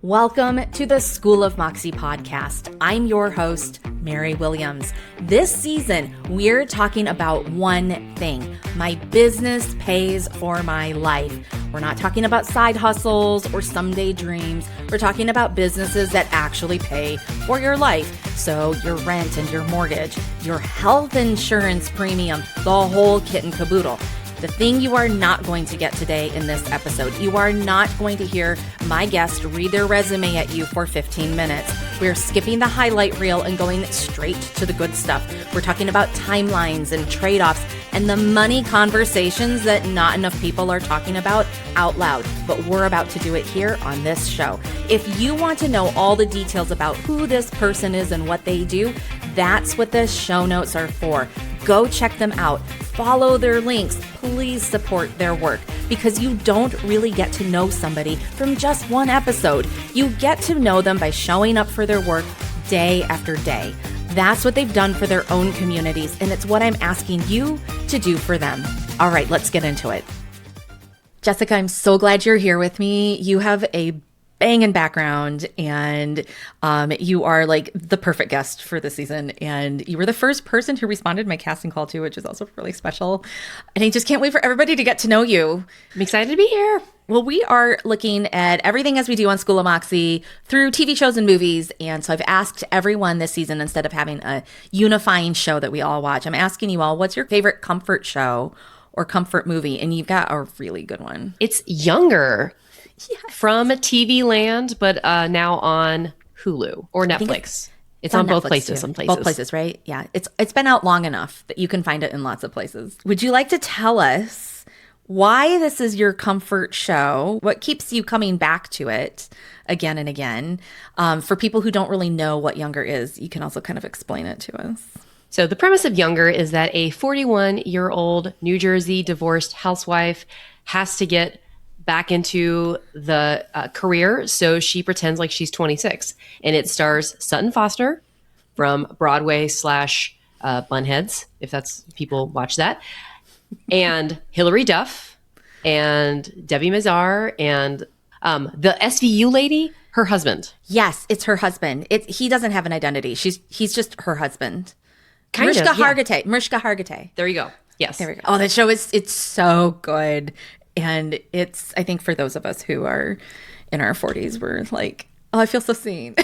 Welcome to the School of Moxie podcast. I'm your host, Mary Williams. This season, we're talking about one thing. My business pays for my life. We're not talking about side hustles or someday dreams. We're talking about businesses that actually pay for your life. So your rent and your mortgage, your health insurance premium, the whole kit and caboodle. The thing you are not going to get today in this episode, you are not going to hear my guest read their resume at you for 15 minutes. We're skipping the highlight reel and going straight to the good stuff. We're talking about timelines and trade-offs and the money conversations that not enough people are talking about out loud, but we're about to do it here on this show. If you want to know all the details about who this person is and what they do, that's what the show notes are for. Go check them out. Follow their links. Please support their work because you don't really get to know somebody from just one episode. You get to know them by showing up for their work day after day. That's what they've done for their own communities, and it's what I'm asking you to do for them. All right, let's get into it. Jessica, I'm so glad you're here with me. You have a banging background, and you are like the perfect guest for this season. And you were the first person who responded to my casting call too, which is also really special. And I just can't wait for everybody to get to know you. I'm excited to be here. Well, we are looking at everything as we do on School of Moxie through TV shows and movies. And so I've asked everyone this season, instead of having a unifying show that we all watch, I'm asking you all, what's your favorite comfort show or comfort movie? And you've got a really good one. It's Younger. Yes. From TV Land, but now on Hulu or Netflix. It's on both places, some places. Both places, right? Yeah. It's been out long enough that you can find it in lots of places. Would you like to tell us why this is your comfort show? What keeps you coming back to it again and again? For people who don't really know what Younger is, you can also kind of explain it to us. So the premise of Younger is that a 41-year-old New Jersey divorced housewife has to get back into the career, so she pretends like she's 26. And it stars Sutton Foster from Broadway / Bunheads, if that's people watch that, and Hilary Duff and Debbie Mazar and the SVU lady, her husband. Yes, it's her husband. He doesn't have an identity. He's just her husband. Mariska Hargitay. There you go. Yes. There we go. Oh, that show it's so good. And it's, I think for those of us who are in our 40s, we're like, oh, I feel so seen.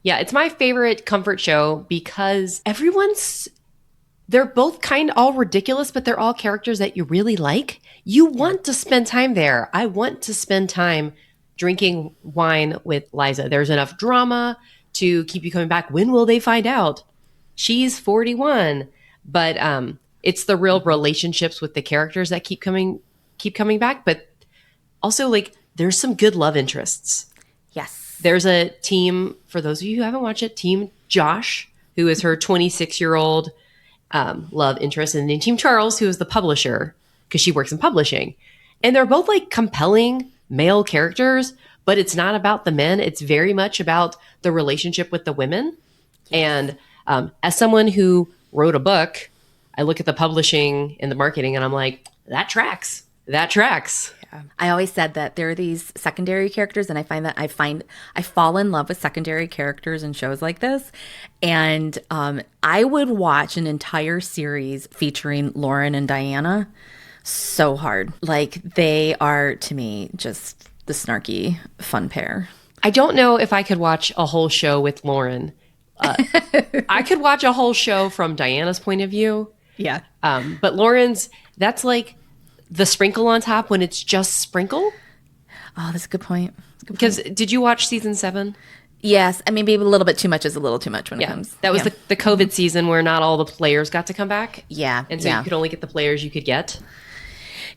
Yeah, it's my favorite comfort show because they're both kind of all ridiculous, but they're all characters that you really like. You want to spend time there. I want to spend time drinking wine with Liza. There's enough drama to keep you coming back. When will they find out? She's 41. But it's the real relationships with the characters that keep coming back, but also like there's some good love interests. Yes. There's a team, for those of you who haven't watched it, Team Josh, who is her 26-year-old love interest, and then Team Charles, who is the publisher, because she works in publishing. And they're both like compelling male characters, but it's not about the men. It's very much about the relationship with the women. Yes. And as someone who wrote a book, I look at the publishing and the marketing and I'm like, that tracks. Yeah. I always said that there are these secondary characters, and I find that I fall in love with secondary characters in shows like this. And I would watch an entire series featuring Lauren and Diana so hard. Like they are, to me, just the snarky, fun pair. I don't know if I could watch a whole show with Lauren. I could watch a whole show from Diana's point of view. Yeah. But Lauren's, that's like the sprinkle on top when it's just sprinkle. Oh, that's a good point. Because did you watch season 7? Yes. I mean, maybe a little bit too much is a little too much when it comes. That was the COVID season where not all the players got to come back. Yeah. And so you could only get the players you could get.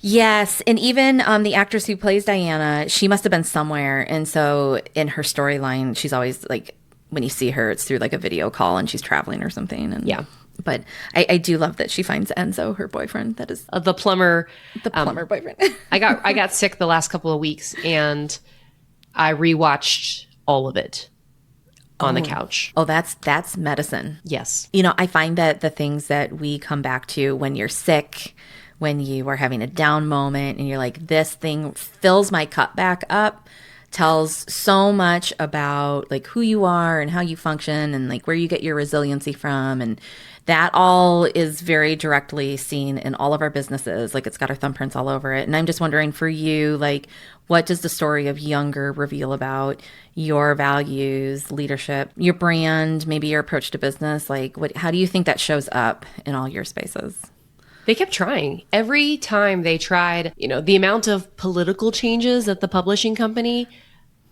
Yes. And even the actress who plays Diana, she must have been somewhere. And so in her storyline, she's always like, when you see her, it's through like a video call and she's traveling or something. And yeah. But I do love that she finds Enzo, her boyfriend. That is the plumber. The plumber boyfriend. I got sick the last couple of weeks, and I rewatched all of it on the couch. Oh, that's medicine. Yes. You know, I find that the things that we come back to when you're sick, when you are having a down moment, and you're like, this thing fills my cup back up. tells so much about like who you are and how you function and like where you get your resiliency from. And that all is very directly seen in all of our businesses. Like it's got our thumbprints all over it. And I'm just wondering for you, like, what does the story of Younger reveal about your values, leadership, your brand, maybe your approach to business? Like, how do you think that shows up in all your spaces? They kept trying. Every time they tried, the amount of political changes at the publishing company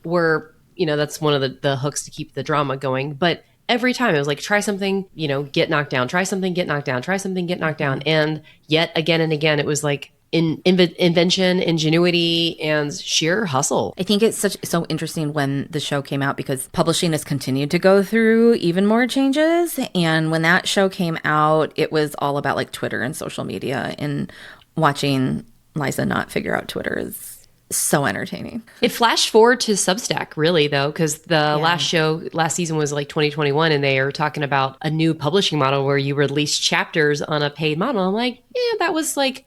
were, that's one of the hooks to keep the drama going. But every time it was like, try something, get knocked down, try something, get knocked down, try something, get knocked down. And yet again and again, it was like invention, ingenuity, and sheer hustle. I think it's so interesting when the show came out because publishing has continued to go through even more changes. And when that show came out, it was all about like Twitter and social media, and watching Liza not figure out Twitter is so entertaining. It flashed forward to Substack, really, though, because the last season was like 2021, and they are talking about a new publishing model where you release chapters on a paid model. I'm like, yeah, that was like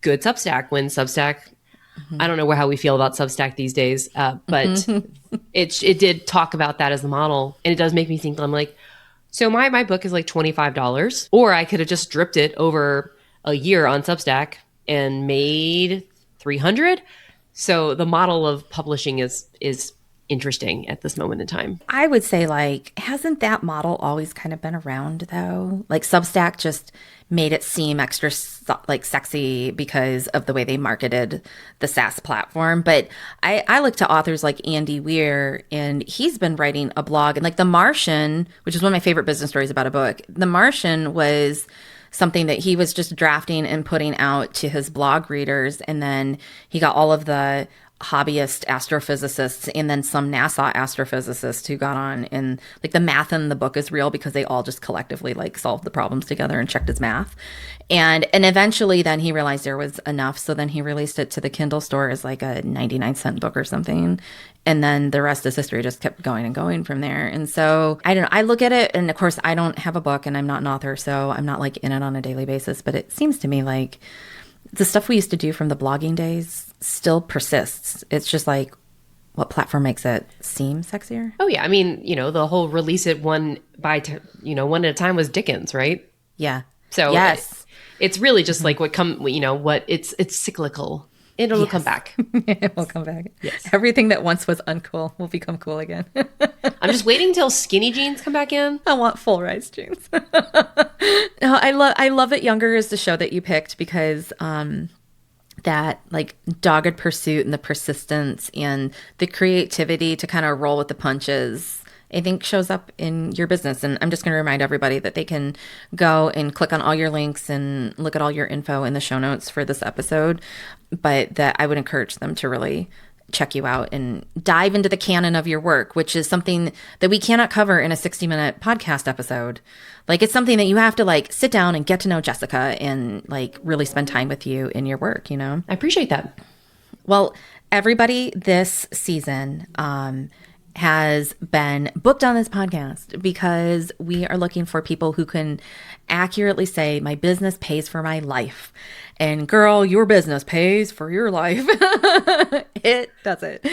good Substack when Substack, I don't know how we feel about Substack these days, but it did talk about that as the model. And it does make me think, I'm like, so my book is like $25, or I could have just dripped it over a year on Substack and made $300. So the model of publishing is interesting at this moment in time. I would say, like, hasn't that model always kind of been around though? Like Substack just made it seem extra like sexy because of the way they marketed the SaaS platform. But I look to authors like Andy Weir, and he's been writing a blog, and like The Martian, which is one of my favorite business stories about a book. The Martian was something that he was just drafting and putting out to his blog readers. And then he got all of the hobbyist astrophysicists and then some NASA astrophysicists who got on, and like the math in the book is real because they all just collectively like solved the problems together and checked his math. And eventually then he realized there was enough. So then he released it to the Kindle store as like a 99-cent book or something. And then the rest is history, just kept going and going from there. And so I don't know, I look at it, and of course I don't have a book and I'm not an author, so I'm not like in it on a daily basis, but it seems to me like the stuff we used to do from the blogging days still persists. It's just like, what platform makes it seem sexier? Oh yeah, I mean, the whole release it one at a time was Dickens, right? Yeah. So yes, it's really just like it's cyclical. It'll come back. It will come back. Yes. Everything that once was uncool will become cool again. I'm just waiting till skinny jeans come back in. I want full rise jeans. No, I love that Younger is the show that you picked because that like dogged pursuit and the persistence and the creativity to kind of roll with the punches, I think shows up in your business. And I'm just going to remind everybody that they can go and click on all your links and look at all your info in the show notes for this episode. But that I would encourage them to really check you out and dive into the canon of your work, which is something that we cannot cover in a 60-minute podcast episode. Like it's something that you have to like sit down and get to know Jessica and like really spend time with you in your work, I appreciate that. Well, everybody this season, has been booked on this podcast because we are looking for people who can accurately say, my business pays for my life. And girl, your business pays for your life. It does it.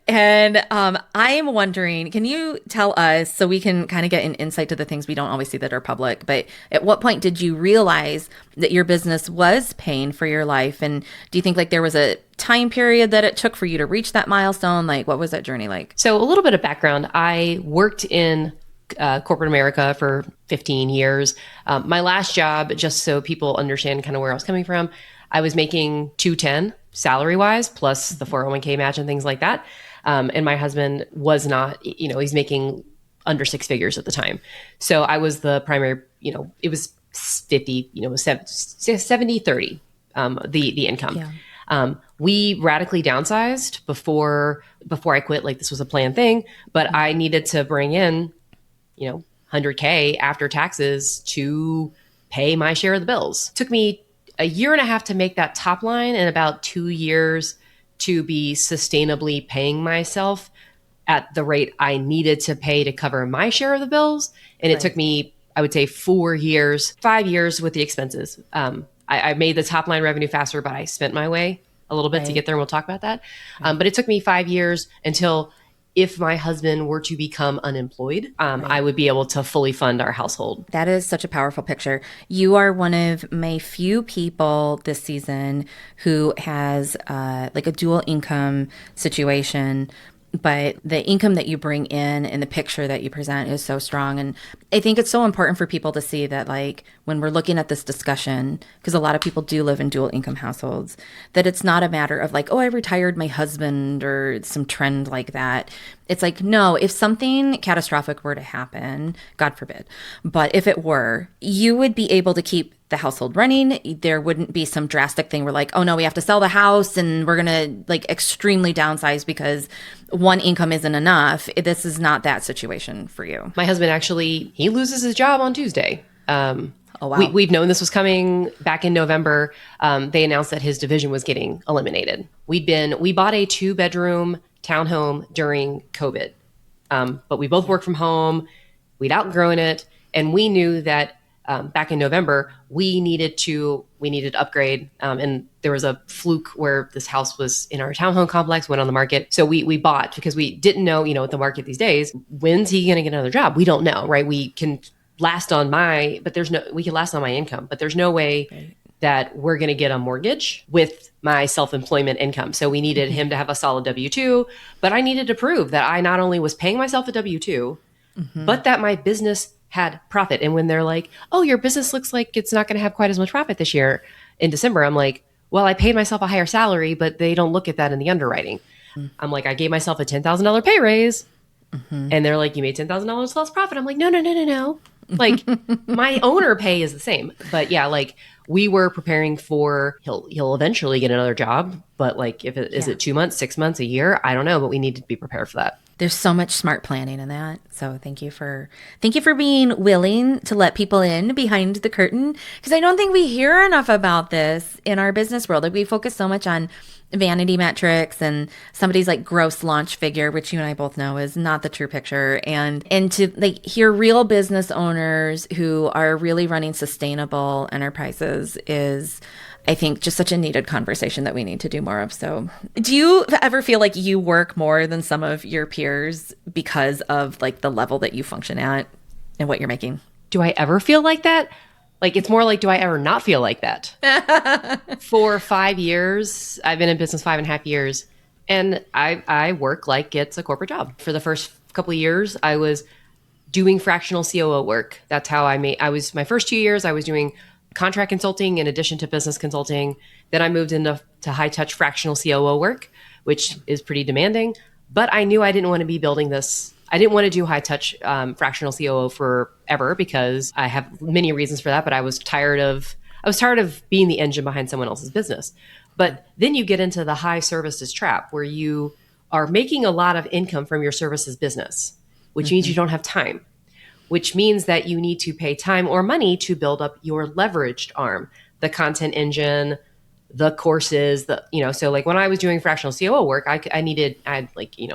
And I am wondering, can you tell us, so we can kind of get an insight to the things we don't always see that are public, but at what point did you realize that your business was paying for your life? And do you think like there was a time period that it took for you to reach that milestone? Like what was that journey like? So a little bit of background. I worked in corporate America for 15 years. My last job, just so people understand kind of where I was coming from, I was making $210 salary wise, plus the 401k match and things like that. And my husband was not, he's making under six figures at the time. So I was the primary, it was 50, 70, 30, the income. Yeah. We radically downsized before I quit. Like this was a planned thing, but I needed to bring in, 100K after taxes to pay my share of the bills. It took me a year and a half to make that top line and about 2 years to be sustainably paying myself at the rate I needed to pay to cover my share of the bills. And it took me, I would say 5 years with the expenses. I made the top line revenue faster, but I spent my way a little bit to Right. get there. And we'll talk about that. But it took me 5 years until if my husband were to become unemployed, I would be able to fully fund our household. That is such a powerful picture. You are one of my few people this season who has like a dual income situation, but the income that you bring in and the picture that you present is so strong. And I think it's so important for people to see that, like, when we're looking at this discussion, because a lot of people do live in dual income households, that it's not a matter of like, oh, I retired my husband or some trend like that. It's like, no, if something catastrophic were to happen, God forbid, but if it were, you would be able to keep the household running. There wouldn't be some drastic thing where like, oh no, we have to sell the house and we're going to like extremely downsize because one income isn't enough. This is not that situation for you. My husband actually, he loses his job on Tuesday. Oh, wow. We've known this was coming back in November. They announced that his division was getting eliminated. We bought a 2-bedroom townhome during COVID. But we both worked from home. We'd outgrown it. And we knew that back in November, we needed to upgrade. And there was a fluke where this house was in our townhome complex, went on the market. So we bought because we didn't know, with the market these days, when's he going to get another job? We don't know, right? We can last on we can last on my income, but there's no way that we're going to get a mortgage with my self-employment income. So we needed him to have a solid W-2, but I needed to prove that I not only was paying myself a W-2, but that my business had profit. And when they're like, oh, your business looks like it's not going to have quite as much profit this year in December, I'm like, well, I paid myself a higher salary, but they don't look at that in the underwriting. I'm like, I gave myself a $10,000 pay raise. And they're like, you made $10,000 less profit. I'm like, no. Like my owner pay is the same. But yeah, like we were preparing for he'll eventually get another job. But like is it 2 months, 6 months, a year? I don't know, but we need to be prepared for that. There's so much smart planning in that. So thank you for being willing to let people in behind the curtain, because I don't think we hear enough about this in our business world. Like we focus so much on vanity metrics and somebody's like gross launch figure, which you and I both know is not the true picture. And to like hear real business owners who are really running sustainable enterprises is, I think, just such a needed conversation that we need to do more of. So do you ever feel like you work more than some of your peers because of like the level that you function at and what you're making? Do I ever feel like that? Like, it's more like, do I ever not feel like that? For 5 years, I've been in business 5.5 years, and I work like it's a corporate job. For the first couple of years, I was doing fractional COO work. That's how my first 2 years, I was doing contract consulting in addition to business consulting. Then I moved into high touch fractional COO work, which is pretty demanding. But I knew I didn't want to be building this. I didn't want to do high touch fractional COO forever because I have many reasons for that. But I was tired of being the engine behind someone else's business. But then you get into the high services trap where you are making a lot of income from your services business, which means you don't have time, which means that you need to pay time or money to build up your leveraged arm, the content engine, the courses, so like when I was doing fractional COO work, I had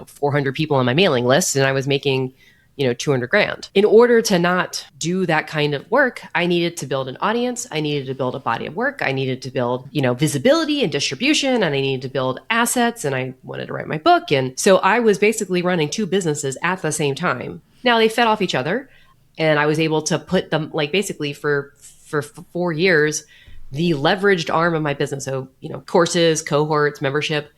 400 people on my mailing list and I was making, $200,000. In order to not do that kind of work, I needed to build an audience. I needed to build a body of work. I needed to build, visibility and distribution, and I needed to build assets, and I wanted to write my book. And so I was basically running 2 businesses at the same time. Now they fed off each other, and I was able to put them basically for 4 years, the leveraged arm of my business. So, courses, cohorts, membership,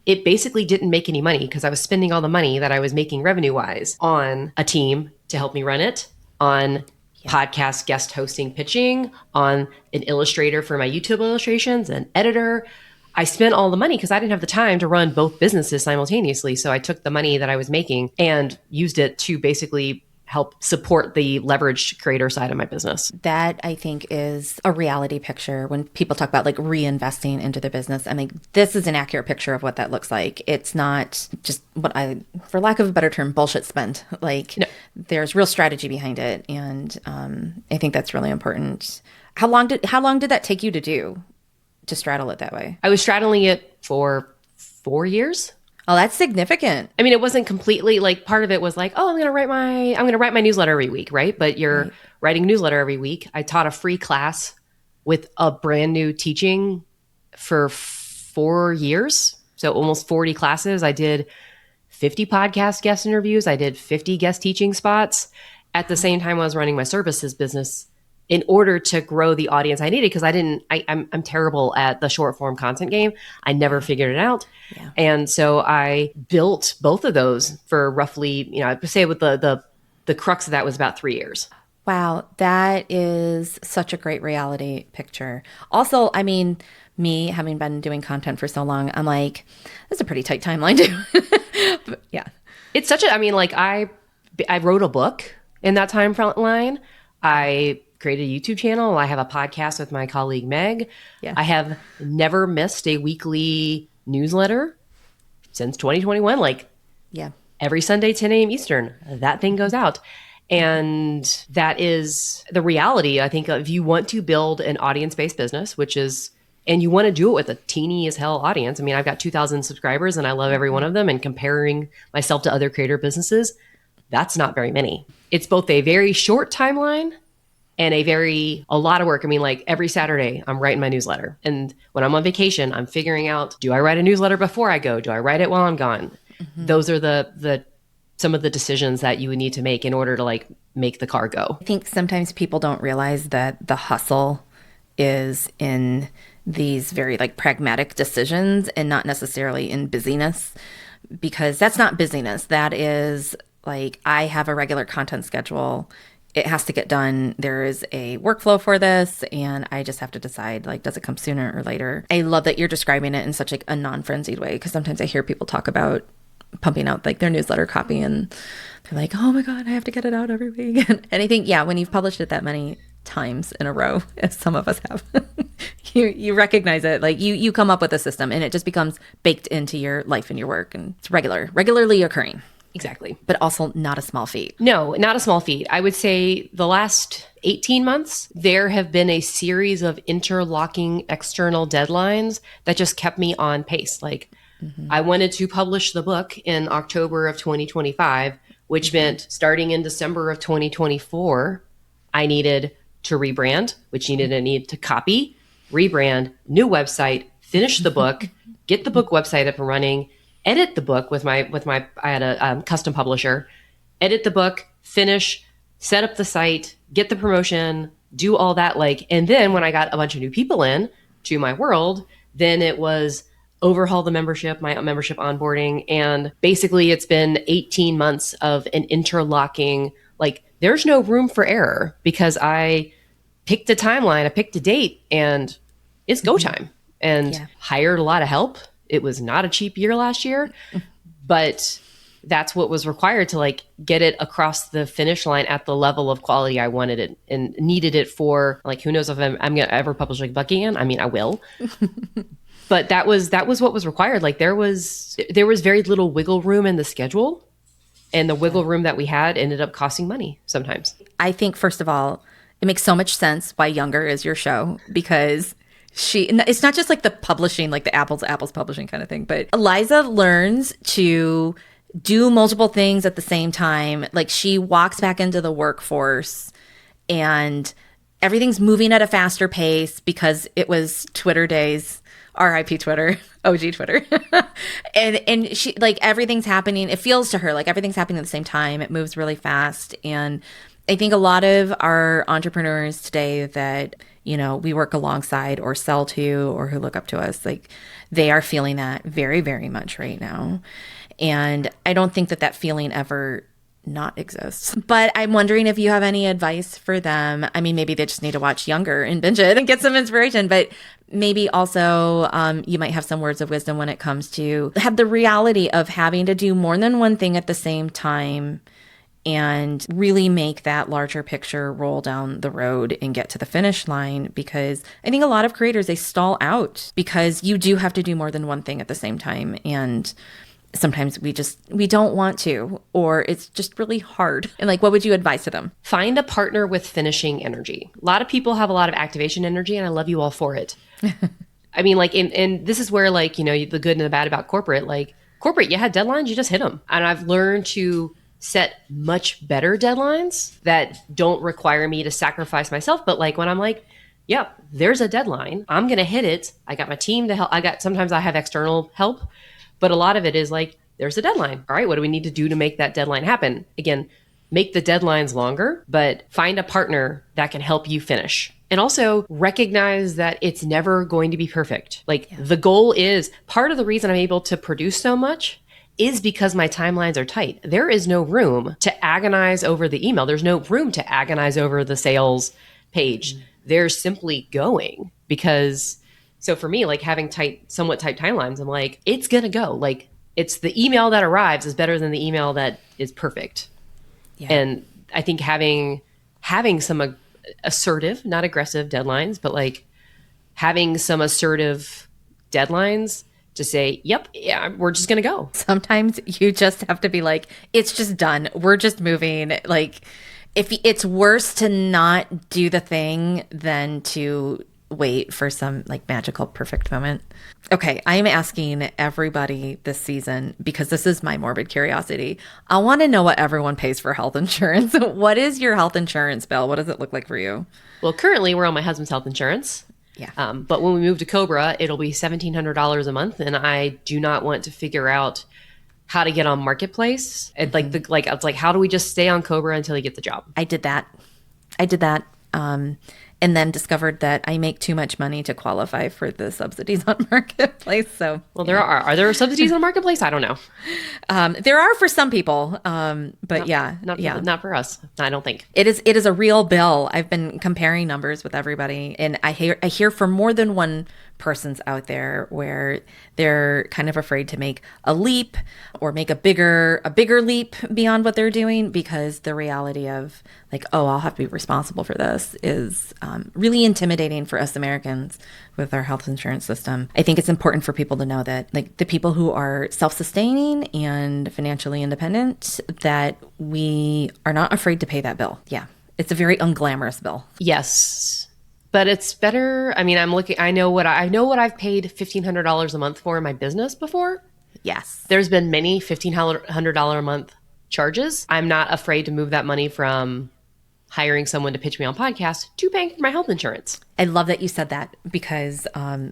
it basically didn't make any money because I was spending all the money that I was making revenue wise on a team to help me run it, on podcast guest hosting, pitching, on an illustrator for my YouTube illustrations, an editor. I spent all the money because I didn't have the time to run both businesses simultaneously. So I took the money that I was making and used it to basically help support the leveraged creator side of my business. That, I think, is a reality picture when people talk about like reinvesting into their business. I mean, this is an accurate picture of what that looks like. It's not just for lack of a better term, bullshit spend. Like no. There's real strategy behind it. And I think that's really important. How long did that take you to straddle it that way? I was straddling it for 4 years. Oh, that's significant. I mean, it wasn't completely part of it was like, oh, I'm going to write my newsletter every week, right? But you're writing a newsletter every week. I taught a free class with a brand new teaching for 4 years. So almost 40 classes. I did 50 podcast guest interviews. I did 50 guest teaching spots at the same time I was running my services business in order to grow the audience I needed. Cause I'm terrible at the short form content game. I never figured it out. Yeah. And so I built both of those for roughly, I would say with the crux of that was about 3 years. Wow, that is such a great reality picture. Also, I mean, me having been doing content for so long, I'm like, that's a pretty tight timeline too. But yeah. It's such a, I wrote a book in that time front line. I created a YouTube channel. I have a podcast with my colleague Meg. Yeah. I have never missed a weekly newsletter since 2021. Yeah. Every Sunday, 10 a.m. Eastern, that thing goes out. And that is the reality. I think if you want to build an audience-based business, and you want to do it with a teeny as hell audience. I mean, I've got 2,000 subscribers and I love every one of them, and comparing myself to other creator businesses, that's not very many. It's both a very short timeline and a lot of work. I mean, every Saturday I'm writing my newsletter. And when I'm on vacation, I'm figuring out, do I write a newsletter before I go? Do I write it while I'm gone? Mm-hmm. Those are some of the decisions that you would need to make in order to make the car go. I think sometimes people don't realize that the hustle is in these very pragmatic decisions and not necessarily in busyness, because that's not busyness. That is I have a regular content schedule. It has to get done. There is a workflow for this, and I just have to decide, does it come sooner or later? I love that you're describing it in such a non-frenzied way, because sometimes I hear people talk about pumping out their newsletter copy and they're like, oh my God, I have to get it out every week. And I think, when you've published it that many times in a row, as some of us have, you recognize it. You come up with a system and it just becomes baked into your life and your work, and it's regularly occurring. Exactly. But also not a small feat. No, not a small feat. I would say the last 18 months, there have been a series of interlocking external deadlines that just kept me on pace. I wanted to publish the book in October of 2025, which meant starting in December of 2024, I needed to rebrand, which needed to copy, rebrand, new website, finish the book, get the book website up and running, edit the book I had a custom publisher, edit the book, finish, set up the site, get the promotion, do all that. And then when I got a bunch of new people in to my world, then it was overhaul my membership onboarding. And basically it's been 18 months of an interlocking, there's no room for error, because I picked a timeline, I picked a date, and it's go time, and hired a lot of help. It was not a cheap year last year, but that's what was required to get it across the finish line at the level of quality I wanted it and needed it for. Who knows if I'm going to ever publish Bucky again? I mean, I will. But that was what was required. There was very little wiggle room in the schedule, and the wiggle room that we had ended up costing money sometimes. I think, first of all, it makes so much sense why Younger is your show, because it's not just the publishing, the apples publishing kind of thing, but Eliza learns to do multiple things at the same time. She walks back into the workforce and everything's moving at a faster pace because it was Twitter days. RIP Twitter, OG Twitter. and she everything's happening. It feels to her like everything's happening at the same time. It moves really fast. And I think a lot of our entrepreneurs today that, we work alongside or sell to or who look up to us, they are feeling that very, very much right now. And I don't think that feeling ever not exists. But I'm wondering if you have any advice for them. I mean, maybe they just need to watch Younger and binge it and get some inspiration, but maybe also you might have some words of wisdom when it comes to have the reality of having to do more than one thing at the same time and really make that larger picture roll down the road and get to the finish line. Because I think a lot of creators, they stall out because you do have to do more than one thing at the same time. And sometimes we don't want to, or it's just really hard. And what would you advise to them? Find a partner with finishing energy. A lot of people have a lot of activation energy, and I love you all for it. I mean, and this is where the good and the bad about corporate, corporate, you had deadlines, you just hit them. And I've learned to set much better deadlines that don't require me to sacrifice myself. But when I'm yep, there's a deadline. I'm going to hit it. I got my team to help. Sometimes I have external help, but a lot of it is like, there's a deadline. All right, what do we need to do to make that deadline happen? Again, make the deadlines longer, but find a partner that can help you finish. And also recognize that it's never going to be perfect. Like the goal is, part of the reason I'm able to produce so much is because my timelines are tight. There is no room to agonize over the email. There's no room to agonize over the sales page. There's simply going, because so for me, like having somewhat tight timelines, I'm like, it's going to go. Like it's the email that arrives is better than the email that is perfect. Yeah. And I think having some assertive, not aggressive deadlines, but like having some assertive deadlines to say, yep, yeah, we're just going to go. Sometimes you just have to be like, it's just done. We're just moving. Like, if it's worse to not do the thing than to wait for some like magical perfect moment. Okay, I am asking everybody this season, because this is my morbid curiosity. I want to know what everyone pays for health insurance. What is your health insurance bill? What does it look like for you? Well, currently we're on my husband's health insurance. Yeah. But when we move to Cobra, it'll be $1,700 a month, and I do not want to figure out how to get on Marketplace. It's like how do we just stay on Cobra until you get the job? I did that. And then discovered that I make too much money to qualify for the subsidies on Marketplace. So, well, there are there subsidies on Marketplace? I don't know. There are for some people, but not for us. I don't think it is a real bill. I've been comparing numbers with everybody, and I hear from more than one persons out there where they're kind of afraid to make a leap or make a bigger leap beyond what they're doing, because the reality of like, oh, I'll have to be responsible for this is really intimidating for us Americans with our health insurance system. I think it's important for people to know that like the people who are self-sustaining and financially independent, that we are not afraid to pay that bill. Yeah. It's a very unglamorous bill. Yes. But it's better. I mean, I know what I've paid $1,500 a month for in my business before. Yes. There's been many $1,500 a month charges. I'm not afraid to move that money from hiring someone to pitch me on podcasts to paying for my health insurance. I love that you said that, because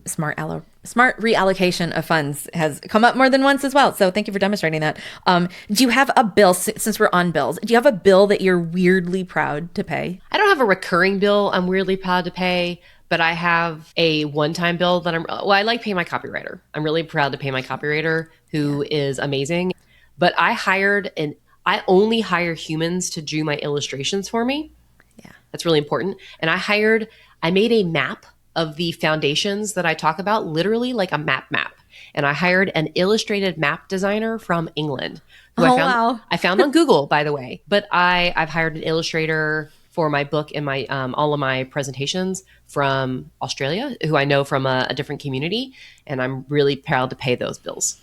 smart reallocation of funds has come up more than once as well. So thank you for demonstrating that. Do you have a bill, since we're on bills, do you have a bill that you're weirdly proud to pay? I don't have a recurring bill I'm weirdly proud to pay, but I have a one-time bill that I like paying my copywriter. I'm really proud to pay my copywriter, who is amazing. But I only hire humans to do my illustrations for me. Yeah. That's really important. And I made a map of the foundations that I talk about, literally like a map. And I hired an illustrated map designer from England, who I found on Google, by the way. But I've hired an illustrator for my book and my all of my presentations from Australia, who I know from a different community. And I'm really proud to pay those bills.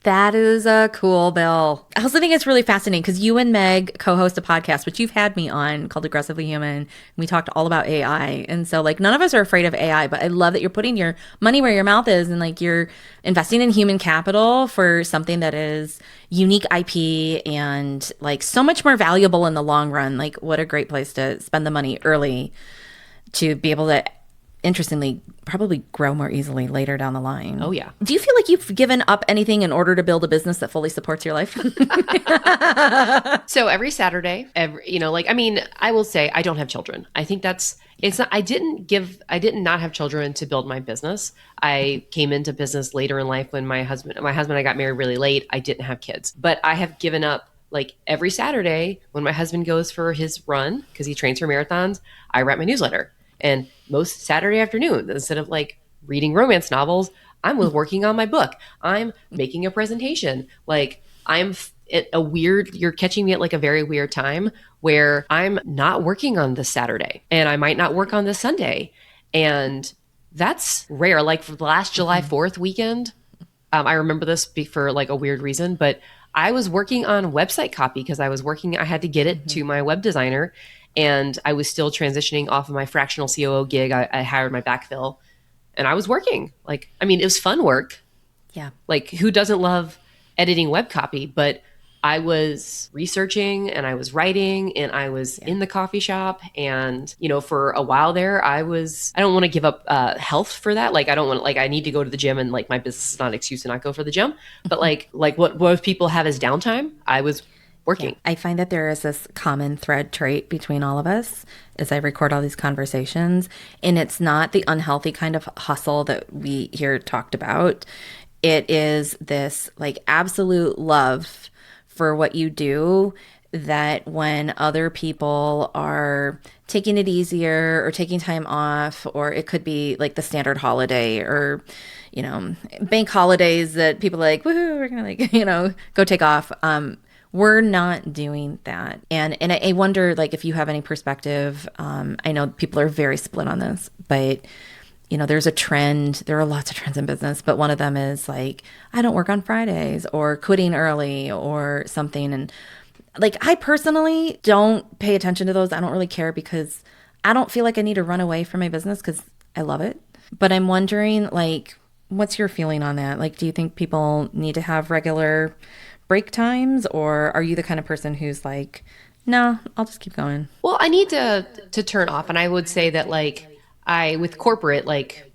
That is a cool bill. I also think it's really fascinating because you and Meg co-host a podcast, which you've had me on, called Aggressively Human. We talked all about AI. And so like none of us are afraid of AI, but I love that you're putting your money where your mouth is, and like you're investing in human capital for something that is unique IP and like so much more valuable in the long run. Like what a great place to spend the money early to be able to, interestingly, probably grow more easily later down the line. Oh, yeah. Do you feel like you've given up anything in order to build a business that fully supports your life? So every Saturday, I will say I don't have children. I think I did not have children to build my business. I came into business later in life when my husband and I got married really late. I didn't have kids, but I have given up like every Saturday when my husband goes for his run, because he trains for marathons, I write my newsletter. And most Saturday afternoon, instead of like reading romance novels, I'm working on my book. I'm making a presentation. Like you're catching me at like a very weird time where I'm not working on this Saturday and I might not work on this Sunday. And that's rare. Like for the last July 4th weekend, I remember this for like a weird reason, but I was working on website copy because I had to get it to my web designer. And I was still transitioning off of my fractional COO gig. I hired my backfill and I was working. It was fun work. Yeah. Like who doesn't love editing web copy? But I was researching and I was writing and I was in the coffee shop. And, for a while there, I don't want to give up health for that. Like, I don't want, like, I need to go to the gym and like my business is not an excuse to not go for the gym. But like what most people have as downtime, I was working. I find that there is this common thread trait between all of us as I record all these conversations. And it's not the unhealthy kind of hustle that we hear talked about. It is this like absolute love for what you do, that when other people are taking it easier or taking time off, or it could be like the standard holiday or, bank holidays that people are like, woohoo, we're going to go take off. We're not doing that. And I wonder like if you have any perspective. I know people are very split on this, but there's a trend. There are lots of trends in business, but one of them is like, I don't work on Fridays or quitting early or something. And like, I personally don't pay attention to those. I don't really care because I don't feel like I need to run away from my business because I love it. But I'm wondering, like, what's your feeling on that? Like, do you think people need to have regular break times, or are you the kind of person who's like, no, I'll just keep going? Well, I need to turn off. And I would say that like, with corporate, like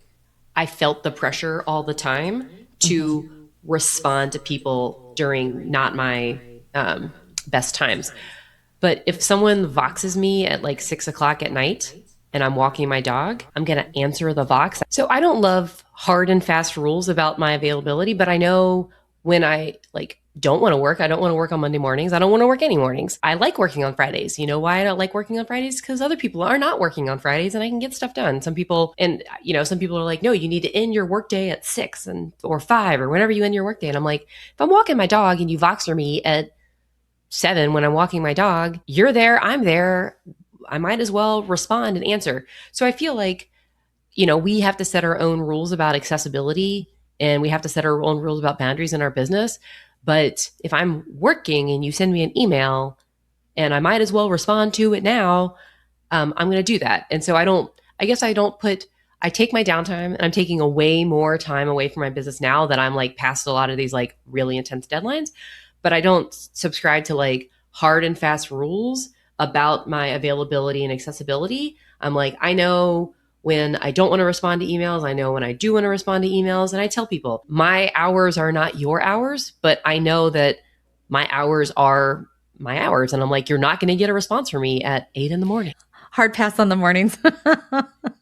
I felt the pressure all the time to respond to people during not my best times. But if someone voxes me at like 6:00 at night and I'm walking my dog, I'm going to answer the vox. So I don't love hard and fast rules about my availability, but I know when I like don't want to work. I don't want to work on Monday mornings. I don't want to work any mornings. I like working on Fridays. You know why I don't like working on Fridays? Because other people are not working on Fridays and I can get stuff done. Some people are like, no, you need to end your workday at 6 or 5 or whenever you end your workday. And I'm like, if I'm walking my dog and you Voxer me at 7 when I'm walking my dog, you're there, I'm there. I might as well respond and answer. So I feel like, we have to set our own rules about accessibility and we have to set our own rules about boundaries in our business. But if I'm working and you send me an email and I might as well respond to it now, I'm going to do that. And so I take my downtime and I'm taking a way more time away from my business now that I'm like past a lot of these like really intense deadlines, but I don't subscribe to like hard and fast rules about my availability and accessibility. I'm like, I know when I don't want to respond to emails. I know when I do want to respond to emails. And I tell people, my hours are not your hours, but I know that my hours are my hours. And I'm like, you're not going to get a response from me at 8 a.m. Hard pass on the mornings.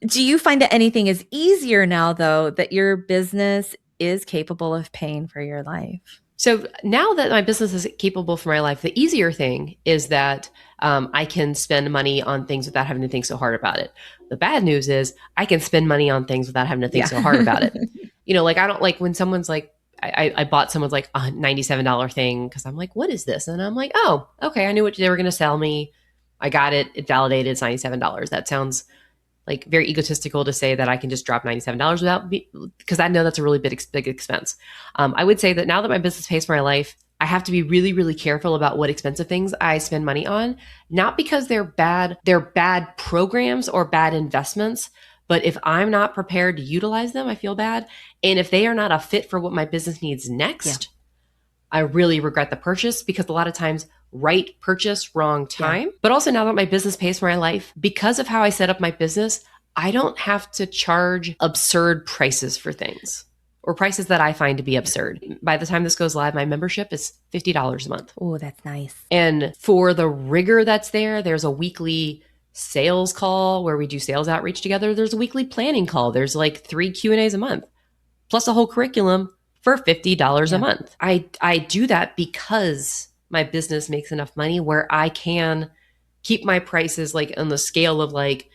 Do you find that anything is easier now, though, that your business is capable of paying for your life? So now that my business is capable for my life, the easier thing is that I can spend money on things without having to think so hard about it. The bad news is I can spend money on things without having to think so hard about it. Like I don't like when someone's like, I bought someone's like a $97 thing because I'm like, what is this? And I'm like, oh, okay. I knew what they were going to sell me. I got it. It validated. It's $97. That sounds like very egotistical to say that I can just drop $97 because I know that's a really big expense. I would say that now that my business pays for my life, I have to be really, really careful about what expensive things I spend money on, not because they're bad programs or bad investments, but if I'm not prepared to utilize them, I feel bad. And if they are not a fit for what my business needs next, I really regret the purchase because a lot of times right purchase, wrong time. Yeah. But also now that my business pays for my life, because of how I set up my business, I don't have to charge absurd prices for things or prices that I find to be absurd. By the time this goes live, my membership is $50 a month. Oh, that's nice. And for the rigor that's there's a weekly sales call where we do sales outreach together. There's a weekly planning call. There's like 3 Q&As a month, plus a whole curriculum for $50 a month. I do that because my business makes enough money where I can keep my prices like on the scale of like,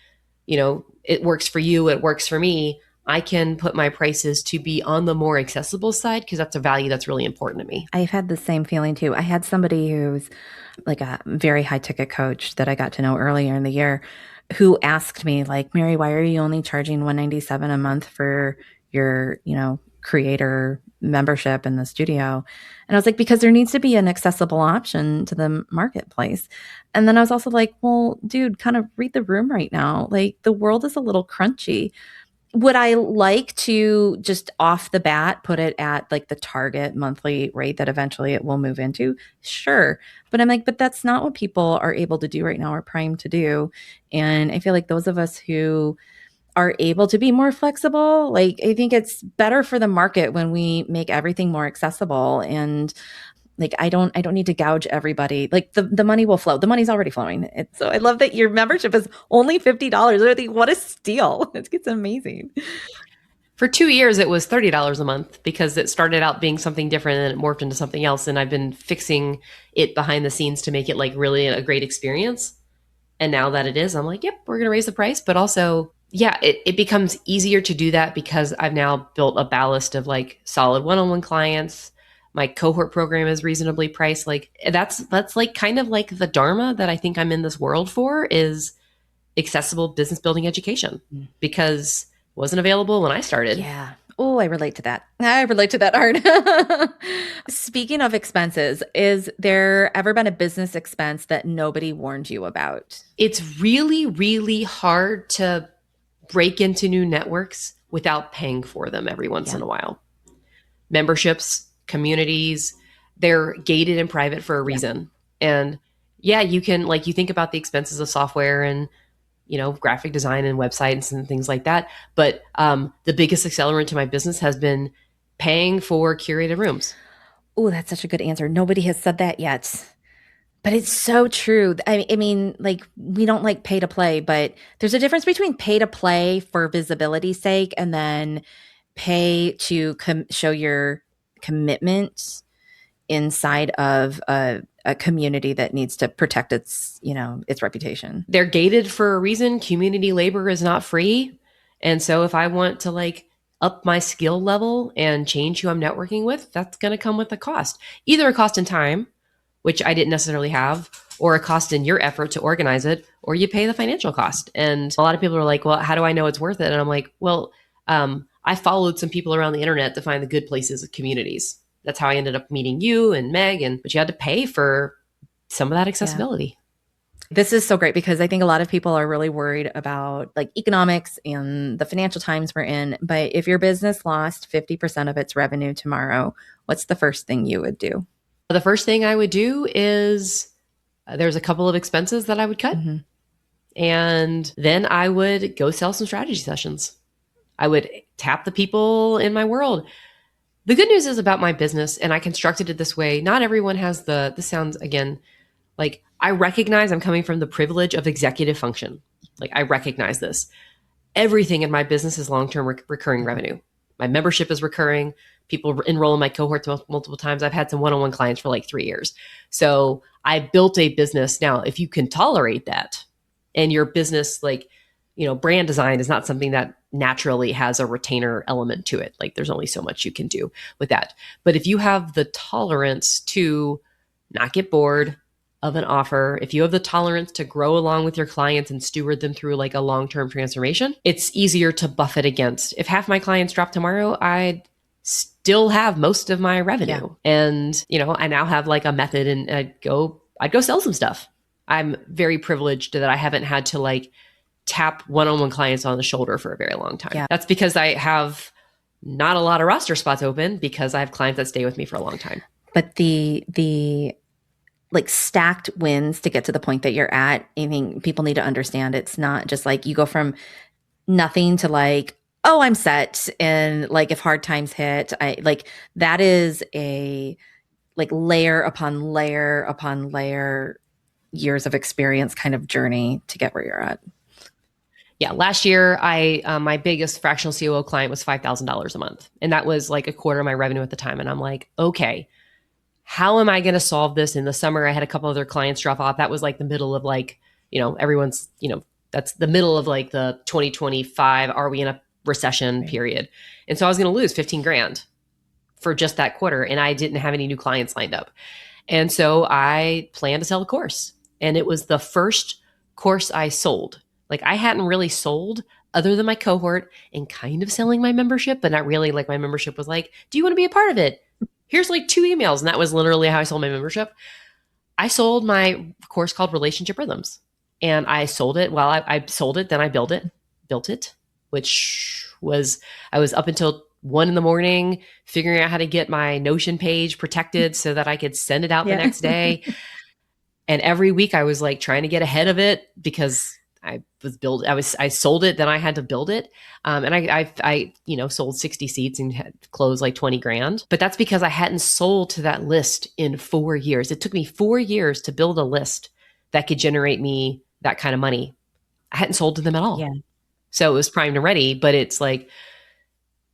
it works for you, it works for me. I can put my prices to be on the more accessible side because that's a value that's really important to me. I've had the same feeling too. I had somebody who's like a very high ticket coach that I got to know earlier in the year who asked me like, Mary, why are you only charging $197 a month for your, creator membership in the studio? And I was like, because there needs to be an accessible option to the marketplace. And then I was also like, well, dude, kind of read the room right now. Like the world is a little crunchy. Would I like to just off the bat put it at like the target monthly rate that eventually it will move into? Sure. But I'm like, but that's not what people are able to do right now or primed to do. And I feel like those of us who are able to be more flexible, like I think it's better for the market when we make everything more accessible. And like I don't need to gouge everybody. Like the money will flow. The money's already flowing. So I love that your membership is only $50. I think what a steal. It's amazing. For 2 years, it was $30 a month because it started out being something different and it morphed into something else. And I've been fixing it behind the scenes to make it like really a great experience. And now that it is, I'm like, yep, we're going to raise the price. But also, yeah, it becomes easier to do that because I've now built a ballast of like solid one-on-one clients. My cohort program is reasonably priced. Like that's like kind of like the dharma that I think I'm in this world for is accessible business building education because it wasn't available when I started. Yeah. Oh, I relate to that. I relate to that art. Speaking of expenses, is there ever been a business expense that nobody warned you about? It's really, really hard to break into new networks without paying for them every once in a while. Memberships, communities, they're gated and private for a reason. And yeah, you can like, you think about the expenses of software and, you know, graphic design and websites and things like that. But the biggest accelerant to my business has been paying for curated rooms. Oh, that's such a good answer. Nobody has said that yet. But it's so true. I mean, like we don't like pay to play, but there's a difference between pay to play for visibility's sake and then pay to show your commitment inside of a community that needs to protect its, you know, its reputation. They're gated for a reason. Community labor is not free. And so if I want to like up my skill level and change who I'm networking with, that's going to come with a cost. Either a cost in time, which I didn't necessarily have, or a cost in your effort to organize it, or you pay the financial cost. And a lot of people are like, well, how do I know it's worth it? And I'm like, well, I followed some people around the internet to find the good places of communities. That's how I ended up meeting you and Meg, but you had to pay for some of that accessibility. Yeah. This is so great because I think a lot of people are really worried about like economics and the financial times we're in. But if your business lost 50% of its revenue tomorrow, what's the first thing you would do? The first thing I would do is there's a couple of expenses that I would cut. Mm-hmm. And then I would go sell some strategy sessions. I would tap the people in my world. The good news is about my business, and I constructed it this way. Not everyone has this sounds, again, like I recognize I'm coming from the privilege of executive function. Like I recognize this. Everything in my business is long-term recurring revenue. My membership is recurring. People enroll in my cohorts multiple times. I've had some one-on-one clients for like 3 years. So I built a business. Now, if you can tolerate that and your business, like, you know, brand design is not something that naturally has a retainer element to it. Like there's only so much you can do with that. But if you have the tolerance to not get bored of an offer, if you have the tolerance to grow along with your clients and steward them through like a long-term transformation, it's easier to buff it against. If half my clients drop tomorrow, I'd still have most of my revenue. Yeah. And, you know, I now have like a method and I'd go sell some stuff. I'm very privileged that I haven't had to like tap one-on-one clients on the shoulder for a very long time. Yeah. That's because I have not a lot of roster spots open because I have clients that stay with me for a long time. But the like stacked wins to get to the point that you're at, I think people need to understand it's not just like you go from nothing to like, oh, I'm set. And like if hard times hit, I like that is a like layer upon layer upon layer years of experience kind of journey to get where you're at. Yeah, last year my biggest fractional COO client was $5,000 a month. And that was like a quarter of my revenue at the time. And I'm like, okay, how am I going to solve this? In the summer, I had a couple other clients drop off. That was like the middle of like, you know, everyone's, you know, that's the middle of like the 2025, are we in a recession period? And so I was going to lose 15 grand for just that quarter. And I didn't have any new clients lined up. And so I planned to sell a course. And it was the first course I sold. Like I hadn't really sold other than my cohort and kind of selling my membership, but not really. Like my membership was like, do you want to be a part of it? Here's like 2 emails. And that was literally how I sold my membership. I sold my course called Relationship Rhythms. And I sold it. Well, I sold it, then I built it, which I was up until 1 a.m. figuring out how to get my Notion page protected so that I could send it out the next day. And every week I was like trying to get ahead of it because I sold it, then I had to build it. And I sold 60 seats and had closed like 20 grand. But that's because I hadn't sold to that list in 4 years. It took me 4 years to build a list that could generate me that kind of money. I hadn't sold to them at all. Yeah. So it was primed and ready, but it's like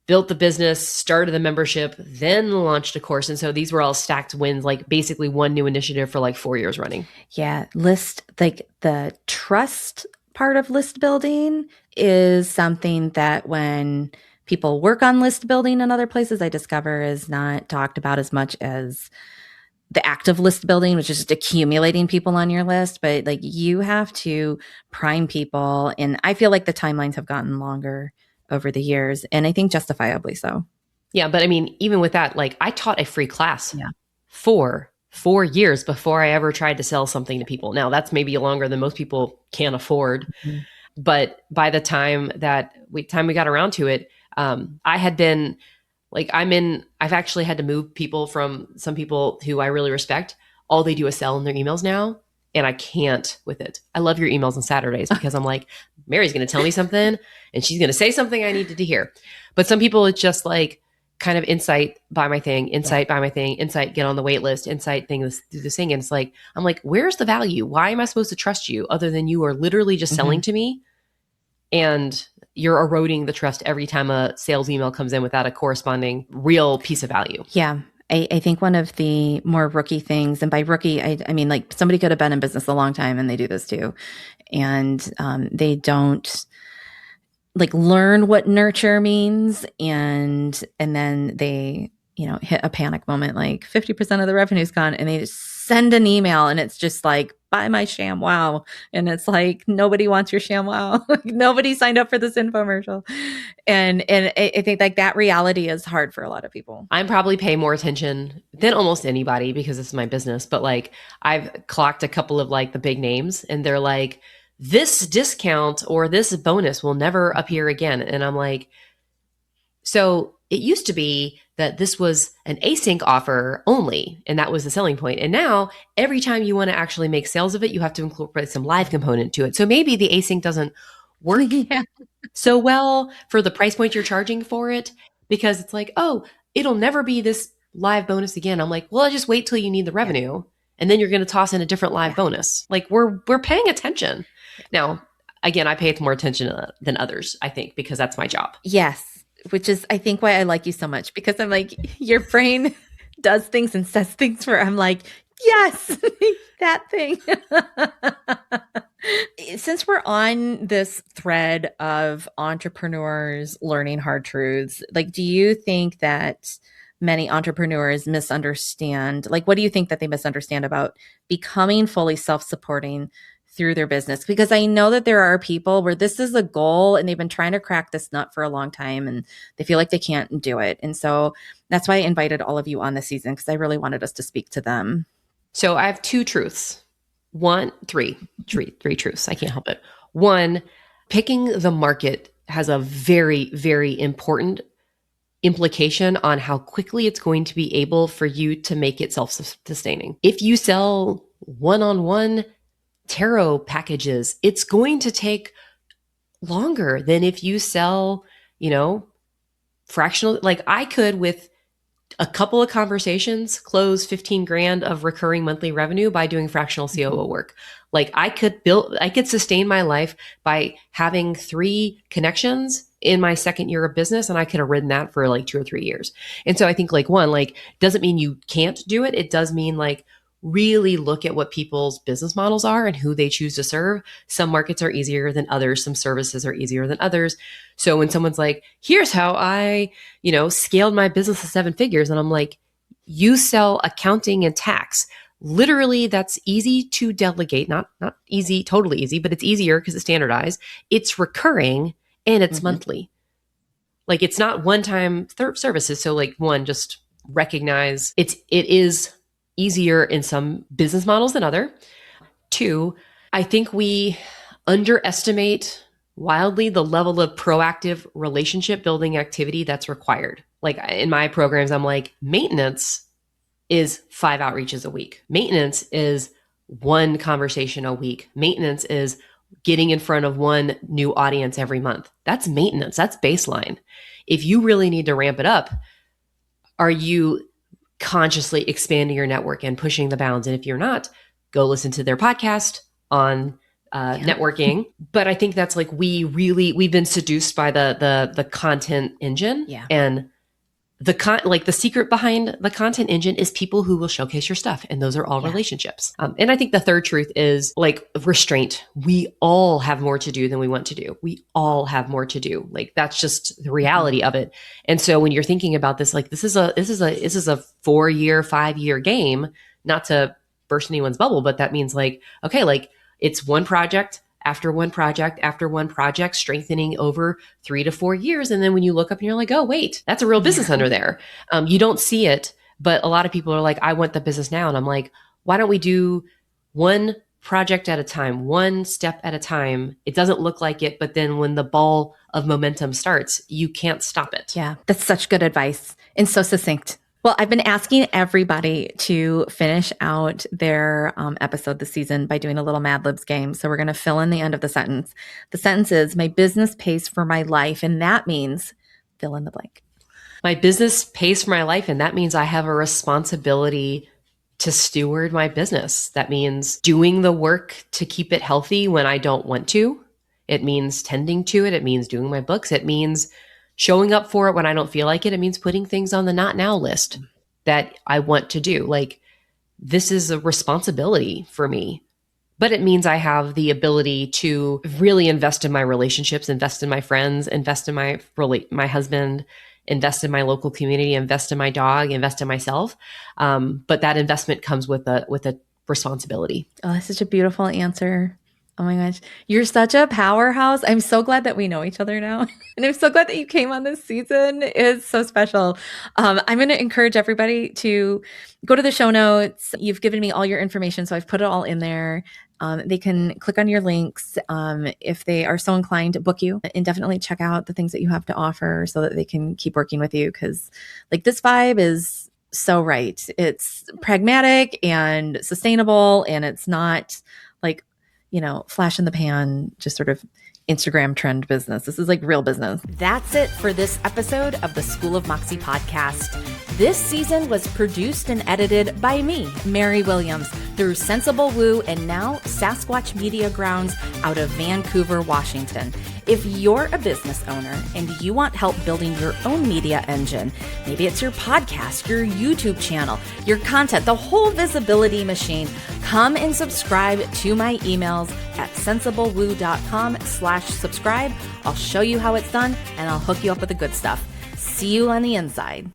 built the business, started the membership, then launched a course. And so these were all stacked wins, like basically one new initiative for like 4 years running. Yeah. Like the trust part of list building is something that when people work on list building in other places, I discover is not talked about as much as the active list building, which is just accumulating people on your list. But like you have to prime people. And I feel like the timelines have gotten longer over the years, and I think justifiably so. Yeah, but I mean, even with that, like I taught a free class for 4 years before I ever tried to sell something to people. Now that's maybe longer than most people can afford, but by the time we got around to it, I had been like, I've actually had to move people from some people who I really respect. All they do is sell in their emails now. And I can't with it. I love your emails on Saturdays because I'm like, Mary's going to tell me something and she's going to say something I needed to hear. But some people, it's just like kind of insight, buy my thing, insight, buy my thing, insight, get on the wait list, insight, do this thing. And it's like, I'm like, where's the value? Why am I supposed to trust you other than you are literally just selling to me? And you're eroding the trust every time a sales email comes in without a corresponding real piece of value. Yeah. I think one of the more rookie things, and by rookie, I mean like somebody could have been in business a long time and they do this too. And they don't like learn what nurture means. And then they, hit a panic moment, like 50% of the revenue's gone, and they just send an email and it's just like, buy my sham wow. And it's like, nobody wants your sham wow. Nobody signed up for this infomercial. And I think like that reality is hard for a lot of people. I'm probably pay more attention than almost anybody because it's my business. But like I've clocked a couple of like the big names and they're like, this discount or this bonus will never appear again. And I'm like, so it used to be that this was an async offer only, and that was the selling point. And now every time you want to actually make sales of it, you have to incorporate some live component to it. So maybe the async doesn't work so well for the price point you're charging for it, because it's like, oh, it'll never be this live bonus again. I'm like, well, just wait till you need the revenue and then you're going to toss in a different live bonus. Like we're paying attention. Now, again, I pay more attention than others, I think, because that's my job. Yes. Which is, I think, why I like you so much, because I'm like, your brain does things and says things where I'm like, yes, that thing. Since we're on this thread of entrepreneurs learning hard truths, like, do you think that many entrepreneurs misunderstand, like, what do you think that they misunderstand about becoming fully self-supporting through their business? Because I know that there are people where this is a goal and they've been trying to crack this nut for a long time and they feel like they can't do it. And so that's why I invited all of you on this season, because I really wanted us to speak to them. So I have three truths. I can't help it. One, picking the market has a very, very important implication on how quickly it's going to be able for you to make it self-sustaining. If you sell one-on-one tarot packages, it's going to take longer than if you sell, fractional. Like I could, with a couple of conversations, close 15 grand of recurring monthly revenue by doing fractional COO work. Like I could sustain my life by having 3 connections in my second year of business, and I could have ridden that for like 2 or 3 years. And so I think like one, like doesn't mean you can't do it. It does mean like really look at what people's business models are and who they choose to serve. Some markets are easier than others. Some services are easier than others. So when someone's like, here's how I, scaled my business to 7 figures. And I'm like, you sell accounting and tax. Literally, that's easy to delegate. Not easy, totally easy, but it's easier because it's standardized. It's recurring and it's monthly. Like it's not one-time services. So like one, just recognize it is easier in some business models than other. 2, I think we underestimate wildly the level of proactive relationship building activity that's required. Like in my programs, I'm like, maintenance is 5 outreaches a week. Maintenance is 1 conversation a week. Maintenance is getting in front of 1 new audience every month. That's maintenance. That's baseline. If you really need to ramp it up, are you consciously expanding your network and pushing the bounds? And if you're not, go listen to their podcast on networking. But I think that's like, we've been seduced by the content engine. Yeah. And the secret behind the content engine is people who will showcase your stuff. And those are all relationships. And I think the third truth is like restraint. We all have more to do than we want to do. We all have more to do. Like that's just the reality of it. And so when you're thinking about this, like this is a 4-year, 5-year game, not to burst anyone's bubble, but that means like, okay, like it's one project after one project after one project, strengthening over 3 to 4 years. And then when you look up and you're like, oh, wait, that's a real business under there. You don't see it, but a lot of people are like, I want the business now. And I'm like, why don't we do one project at a time, one step at a time? It doesn't look like it, but then when the ball of momentum starts, you can't stop it. Yeah, that's such good advice and so succinct. Well, I've been asking everybody to finish out their episode this season by doing a little Mad Libs game. So we're going to fill in the end of the sentence. The sentence is, my business pays for my life. And that means fill in the blank. My business pays for my life. And that means I have a responsibility to steward my business. That means doing the work to keep it healthy when I don't want to. It means tending to it. It means doing my books. It means showing up for it when I don't feel like it. It means putting things on the not now list that I want to do. Like this is a responsibility for me, but it means I have the ability to really invest in my relationships, invest in my friends, invest in my husband, invest in my local community, invest in my dog, invest in myself. But that investment comes with a responsibility. Oh, that's such a beautiful answer. Oh my gosh. You're such a powerhouse. I'm so glad that we know each other now. And I'm so glad that you came on this season. It's so special. I'm going to encourage everybody to go to the show notes. You've given me all your information, so I've put it all in there. They can click on your links if they are so inclined to book you, and definitely check out the things that you have to offer so that they can keep working with you. Because like this vibe is so right. It's pragmatic and sustainable, and it's not like, flash in the pan, just sort of Instagram trend business. This is like real business. That's it for this episode of the School of Moxie podcast. This season was produced and edited by me, Mary Williams, through Sensible Woo and now Sasquatch Media Grounds out of Vancouver, Washington. If you're a business owner and you want help building your own media engine, maybe it's your podcast, your YouTube channel, your content, the whole visibility machine, come and subscribe to my emails at sensiblewoo.com/subscribe. I'll show you how it's done and I'll hook you up with the good stuff. See you on the inside.